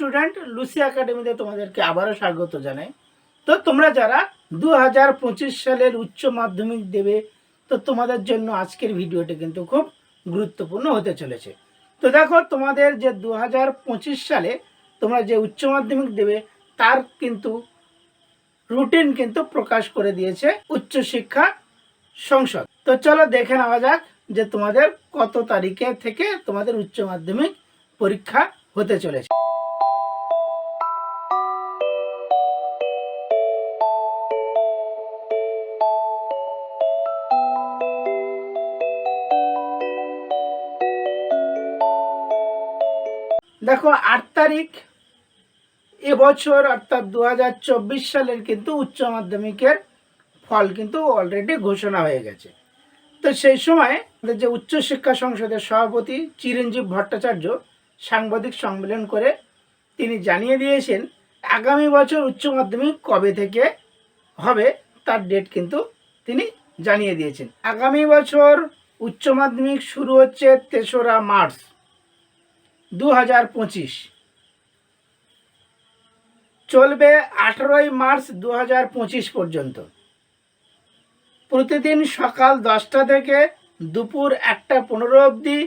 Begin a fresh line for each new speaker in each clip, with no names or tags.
Student, Lucy একাডেমিতে তোমাদেরকে আবারও স্বাগত জানাই। তো তোমরা যারা 2025 সালের উচ্চ মাধ্যমিক দেবে, তো তোমাদের জন্য আজকের ভিডিওটি কিন্তু খুব গুরুত্বপূর্ণ হতে চলেছে। তো দেখো, তোমাদের যে 2025 সালে তোমরা যে উচ্চ মাধ্যমিক দেবে তার কিন্তু রুটিন কিন্তু প্রকাশ করে দিয়েছে উচ্চশিক্ষা সংসদ। তো চলো দেখে নেওয়া যাক যে তোমাদের কত তারিখে থেকে তোমাদের উচ্চ মাধ্যমিক পরীক্ষা হতে চলেছে। দেখো, 8 তারিখ এবছর অর্থাৎ 2024 সালের কিন্তু উচ্চ মাধ্যমিকের ফল কিন্তু অলরেডি ঘোষণা হয়ে গেছে। তো সেই সময় আমাদের যে উচ্চশিক্ষা সংসদের সভাপতি চিরঞ্জীব ভট্টাচার্য সাংবাদিক সম্মেলন করে তিনি জানিয়ে দিয়েছেন আগামী বছর উচ্চ মাধ্যমিক কবে থেকে হবে তার ডেট কিন্তু তিনি জানিয়ে দিয়েছেন। আগামী বছর উচ্চ মাধ্যমিক শুরু হচ্ছে 3রা মার্চ 2025, চলবে 18ই মার্চ 2025 পর্যন্ত। প্রতিদিন সকাল 10টা থেকে দুপুর 1:15 অবধি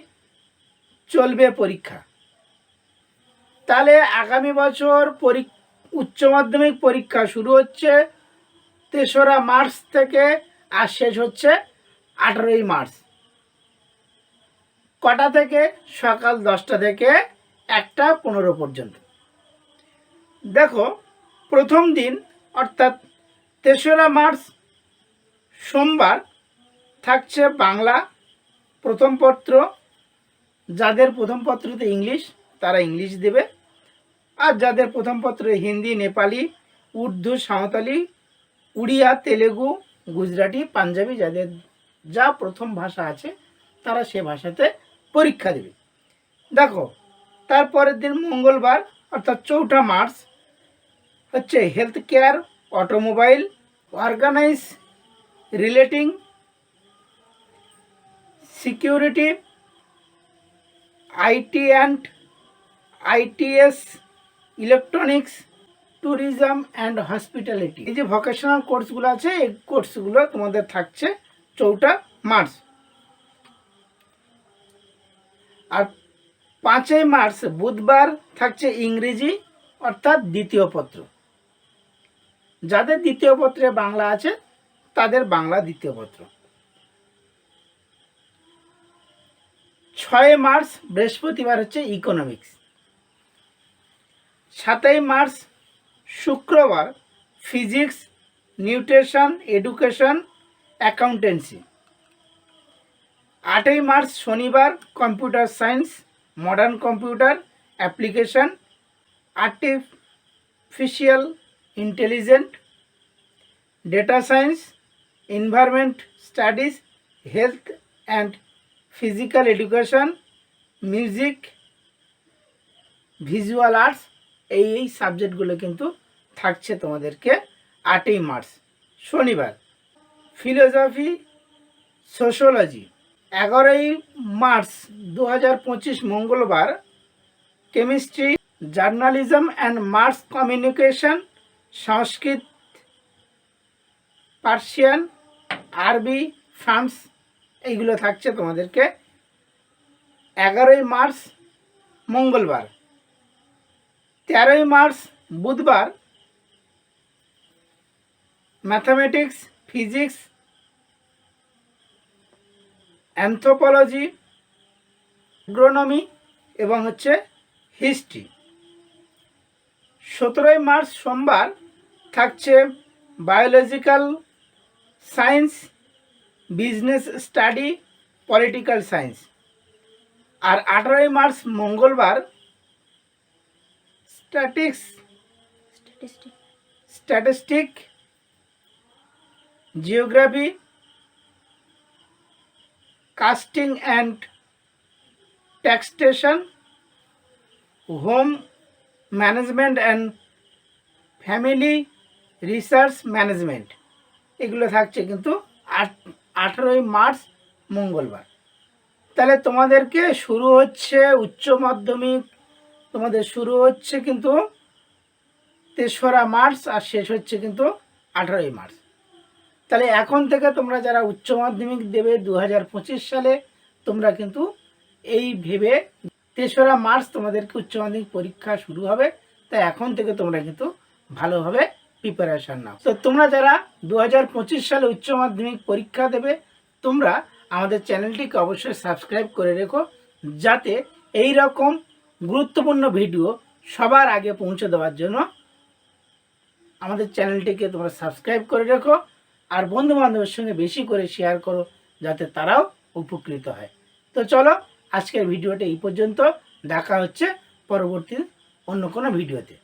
চলবে পরীক্ষা। তাহলে আগামী বছর উচ্চ মাধ্যমিক পরীক্ষা শুরু হচ্ছে 3রা মার্চ থেকে আর শেষ হচ্ছে 18ই মার্চ। কটা থেকে? সকাল 10টা থেকে 1:15 পর্যন্ত। দেখো, প্রথম দিন অর্থাৎ 3রা মার্চ সোমবার থাকছে বাংলা প্রথম পত্র। যাদের প্রথম পত্রতে ইংলিশ তারা ইংলিশ দেবে, আর যাদের প্রথম পত্রে হিন্দি, নেপালি, উর্দু, সাঁওতালি, উড়িয়া, তেলেগু, গুজরাটি, পাঞ্জাবি, যাদের যা প্রথম ভাষা আছে তারা সে ভাষাতে পরীক্ষা দেবে। দেখো, তারপরের দিন মঙ্গলবার অর্থাৎ 4ঠা মার্চ হচ্ছে health care, automobile, organise retailing, security, IT and ITES, electronics, tourism and hospitality. এই যে ভোকেশনাল কোর্সগুলো আছে এই কোর্সগুলো তোমাদের থাকছে 4ঠা মার্চ। আর 5ই মার্চ বুধবার থাকছে ইংরেজি অর্থাৎ দ্বিতীয় পত্র। যাদের দ্বিতীয় পত্রে বাংলা আছে তাদের বাংলা দ্বিতীয় পত্র। 6 মার্চ বৃহস্পতিবার হচ্ছে ইকোনমিক্স। 7ই মার্চ শুক্রবার ফিজিক্স, নিউট্রিশন, এডুকেশন, অ্যাকাউন্টেন্সি। 8ই মার্চ শনিবার computer science, modern computer application, artificial intelligent, data science, environment studies, health and physical education, music, visual arts. এই সাবজেক্টগুলো কিন্তু থাকছে তোমাদেরকে 8ই মার্চ শনিবার। Philosophy, sociology. 11ই মার্চ 2025 মঙ্গলবার chemistry, journalism and mass communication, Sanskrit, Persian, আরবি, ফ্রান্স, এইগুলো থাকছে তোমাদেরকে 11ই মার্চ মঙ্গলবার। 13ই মার্চ বুধবার ম্যাথামেটিক্স, ফিজিক্স, অ্যানথ্রোপোলজি, অ্যাগ্রোনমি এবং হচ্ছে হিস্ট্রি। 17ই মার্চ সোমবার থাকছে biological science, business study, political science. আর 18ই মার্চ মঙ্গলবার statistic, geography, costing and taxation, home management and family research management. এগুলো থাকছে কিন্তু 18ই মার্চ মঙ্গলবার। তাহলে তোমাদেরকে শুরু হচ্ছে উচ্চ মাধ্যমিক তোমাদের শুরু হচ্ছে কিন্তু 3রা মার্চ আর শেষ হচ্ছে কিন্তু 18ই মার্চ। তাহলে এখন থেকে তোমরা যারা উচ্চ মাধ্যমিক দেবে 2025 সালে, তোমরা কিন্তু এই ভেবে 3রা মার্চ তোমাদেরকে উচ্চ মাধ্যমিক পরীক্ষা শুরু হবে, তাই এখন থেকে তোমরা কিন্তু ভালোভাবে প্রিপারেশান নাও। তো তোমরা যারা 2025 সালে উচ্চ মাধ্যমিক পরীক্ষা দেবে, তোমরা আমাদের চ্যানেলটিকে অবশ্যই সাবস্ক্রাইব করে রেখো, যাতে এই রকম গুরুত্বপূর্ণ ভিডিও সবার আগে পৌঁছে দেওয়ার জন্য আমাদের চ্যানেলটিকে তোমরা সাবস্ক্রাইব করে রেখো। আর বন্ধু বান্ধবের সঙ্গে বেশি করে শেয়ার করো, যাতে তারাও উপকৃত হয়। তো চলো, আজকের ভিডিওটা এই পর্যন্ত। দেখা হচ্ছে পরবর্তী অন্য কোনো ভিডিওতে।